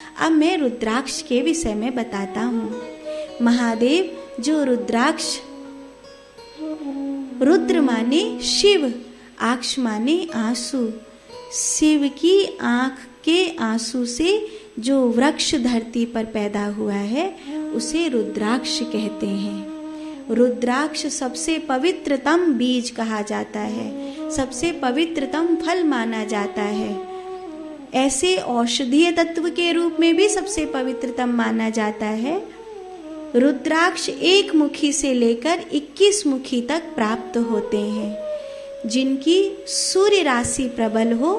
अब मैं रुद्राक्ष के विषय में बताता हूँ। महादेव जो रुद्राक्ष, रुद्र माने शिव, आक्ष माने आंसू, शिव की आंख के आंसू से जो वृक्ष धरती पर पैदा हुआ है उसे रुद्राक्ष कहते हैं। रुद्राक्ष सबसे पवित्रतम बीज कहा जाता है, सबसे पवित्रतम फल माना जाता है। ऐसे औषधीय तत्व के रूप में भी सबसे पवित्रतम माना जाता है। रुद्राक्ष 1 मुखी से लेकर 21 मुखी तक प्राप्त होते हैं। जिनकी सूर्य राशि प्रबल हो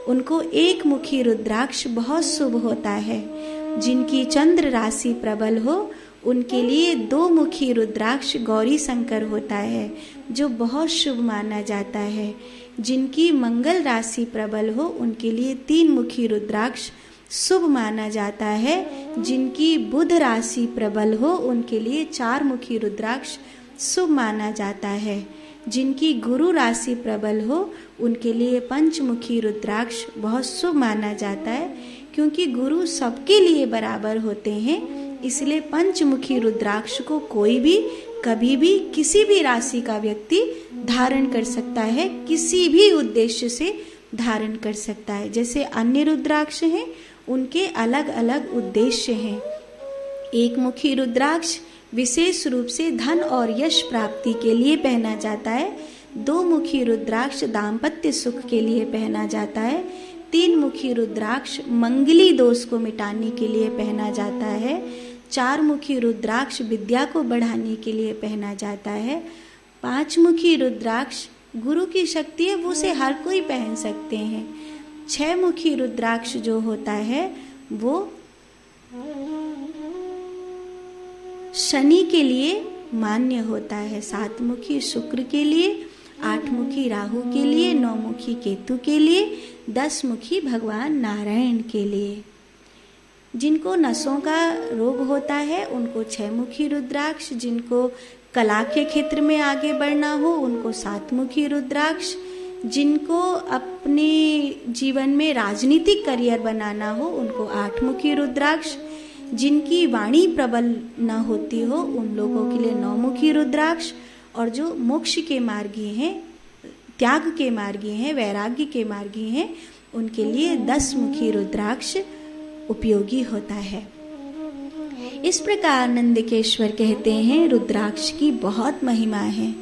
उनको 1 मुखी रुद्राक्ष बहुत शुभ होता है। जिनकी चंद्र राशि प्रबल हो उनके लिए 2 मुखी रुद्राक्ष गौरी शंकर होता है, जो बहुत शुभ माना जाता है। जिनकी मंगल राशि प्रबल हो उनके लिए 3 मुखी रुद्राक्ष शुभ माना जाता है। जिनकी बुध राशि प्रबल हो उनके लिए 4 मुखी रुद्राक्ष शुभ माना जाता है। जिनकी गुरु राशि प्रबल हो उनके लिए 5 मुखी रुद्राक्ष बहुत शुभ माना जाता है। क्योंकि गुरु सबके लिए बराबर होते हैं, इसलिए 5 मुखी रुद्राक्ष को कोई भी कभी भी किसी भी राशि का व्यक्ति धारण कर सकता है, किसी भी उद्देश्य से धारण कर सकता है। जैसे अन्य रुद्राक्ष हैं उनके अलग अलग उद्देश्य हैं। 1 मुखी रुद्राक्ष विशेष रूप से धन और यश प्राप्ति के लिए पहना जाता है। 2 मुखी रुद्राक्ष दाम्पत्य सुख के लिए पहना जाता है। 3 मुखी रुद्राक्ष मंगली दोष को मिटाने के लिए पहना जाता है। 4 मुखी रुद्राक्ष विद्या को बढ़ाने के लिए पहना जाता है। 5 मुखी रुद्राक्ष गुरु की शक्ति है, वो से हर कोई पहन सकते हैं। 6 मुखी रुद्राक्ष जो होता है वो शनि के लिए मान्य होता है, 7 मुखी शुक्र के लिए, 8 मुखी राहु के लिए, 9 मुखी केतु के लिए, 10 मुखी भगवान नारायण के लिए। जिनको नसों का रोग होता है उनको 6 मुखी रुद्राक्ष, जिनको कला के क्षेत्र में आगे बढ़ना हो उनको 7 मुखी रुद्राक्ष, जिनको अपने जीवन में राजनीतिक करियर बनाना हो उनको 8 मुखी रुद्राक्ष, जिनकी वाणी प्रबल न होती हो उन लोगों के लिए 9 मुखी रुद्राक्ष, और जो मोक्ष के मार्गी हैं, त्याग के मार्गी हैं, वैराग्य के मार्गी हैं, उनके लिए 10 मुखी रुद्राक्ष उपयोगी होता है। इस प्रकार नंदिकेश्वर कहते हैं रुद्राक्ष की बहुत महिमा है।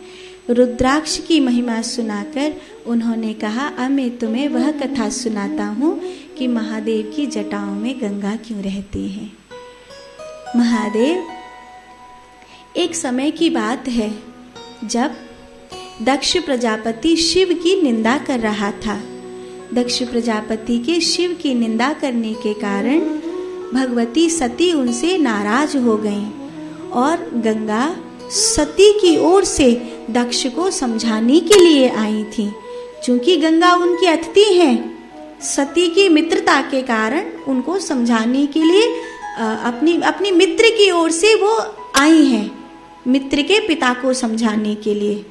रुद्राक्ष की महिमा सुनाकर उन्होंने कहा, अब मैं तुम्हें वह कथा सुनाता हूँ कि महादेव की जटाओं में गंगा क्यों रहती है। महादेव, एक समय की बात है जब दक्ष प्रजापति शिव की निंदा कर रहा था। दक्ष प्रजापति के शिव की निंदा करने के कारण भगवती सती उनसे नाराज हो गईं और गंगा सती की ओर से दक्ष को समझाने के लिए आई थी। चूंकि गंगा उनकी अतिथि हैं, सती की मित्रता के कारण उनको समझाने के लिए अपनी मित्र की ओर से वो आई हैं, मित्र के पिता को समझाने के लिए।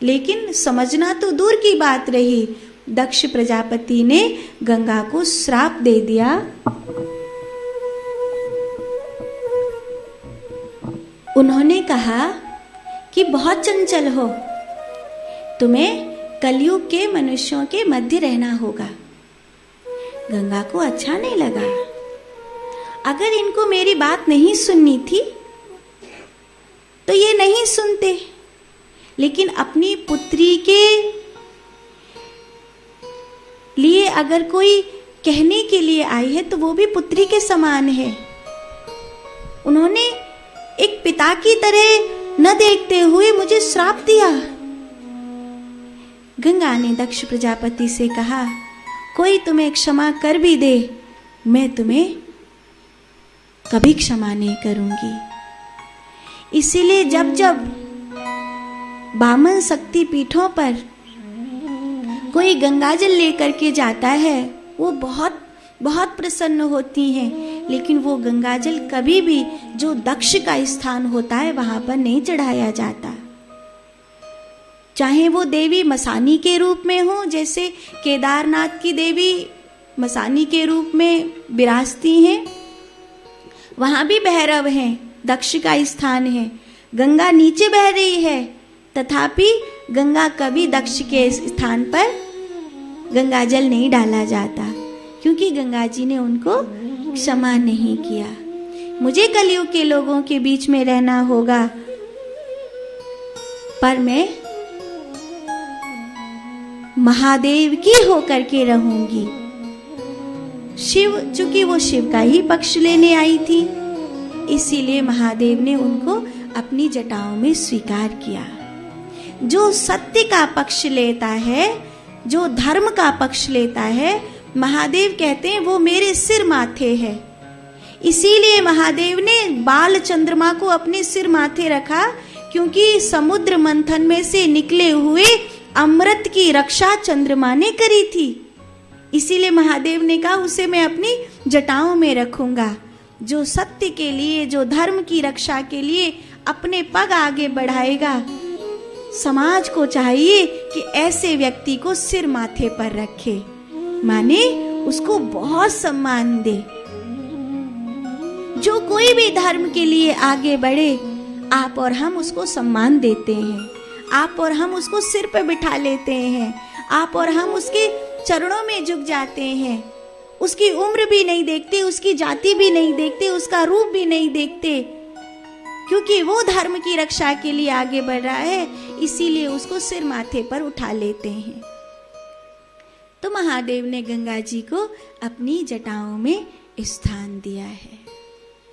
लेकिन समझना तो दूर की बात रही, दक्ष प्रजापति ने गंगा को श्राप दे दिया। उन्होंने कहा कि बहुत चंचल हो, तुम्हें कलयुग के मनुष्यों के मध्य रहना होगा। गंगा को अच्छा नहीं लगा। अगर इनको मेरी बात नहीं सुननी थी तो ये नहीं सुनते, लेकिन अपनी पुत्री के लिए अगर कोई कहने के लिए आई है तो वो भी पुत्री के समान है। उन्होंने एक पिता की तरह न देखते हुए मुझे श्राप दिया। गंगा ने दक्ष प्रजापति से कहा, कोई तुम्हें क्षमा कर भी दे, मैं तुम्हें कभी क्षमा नहीं करूंगी। इसीलिए जब जब बामन शक्ति पीठों पर कोई गंगाजल लेकर के जाता है वो बहुत बहुत प्रसन्न होती हैं, लेकिन वो गंगाजल कभी भी जो दक्ष का स्थान होता है वहां पर नहीं चढ़ाया जाता। चाहे वो देवी मसानी के रूप में हो, जैसे केदारनाथ की देवी मसानी के रूप में विराजती हैं, वहां भी भैरव हैं, दक्ष का स्थान है। गंगा नीचे बह रही है, तथापि गंगा कभी दक्ष के स्थान पर गंगाजल नहीं डाला जाता, क्योंकि गंगा जी ने उनको क्षमा नहीं किया। मुझे कलयुग के लोगों के बीच में रहना होगा, पर मैं महादेव की होकर के रहूंगी। शिव, चूंकि वो शिव का ही पक्ष लेने आई थी, इसीलिए महादेव ने उनको अपनी जटाओं में स्वीकार किया। जो सत्य का पक्ष लेता है, जो धर्म का पक्ष लेता है, महादेव कहते हैं वो मेरे सिर माथे है। इसीलिए महादेव ने बाल चंद्रमा को अपने सिर माथे रखा, क्योंकि समुद्र मंथन में से निकले हुए अमृत की रक्षा चंद्रमा ने करी थी। इसीलिए महादेव ने कहा उसे मैं अपनी जटाओं में रखूंगा। जो सत्य के लिए, जो धर्म की रक्षा के लिए अपने पग आगे बढ़ाएगा, समाज को चाहिए कि ऐसे व्यक्ति को सिर माथे पर रखे, माने उसको बहुत सम्मान दे। जो कोई भी धर्म के लिए आगे बढ़े, आप और हम उसको सम्मान देते हैं, आप और हम उसको सिर पर बिठा लेते हैं, आप और हम उसके चरणों में झुक जाते हैं। उसकी उम्र भी नहीं देखते, उसकी जाति भी नहीं देखते, उसका रूप भी नहीं देखते, क्योंकि वो धर्म की रक्षा के लिए आगे बढ़ रहा है, इसीलिए उसको सिर माथे पर उठा लेते हैं। तो महादेव ने गंगा जी को अपनी जटाओं में स्थान दिया है।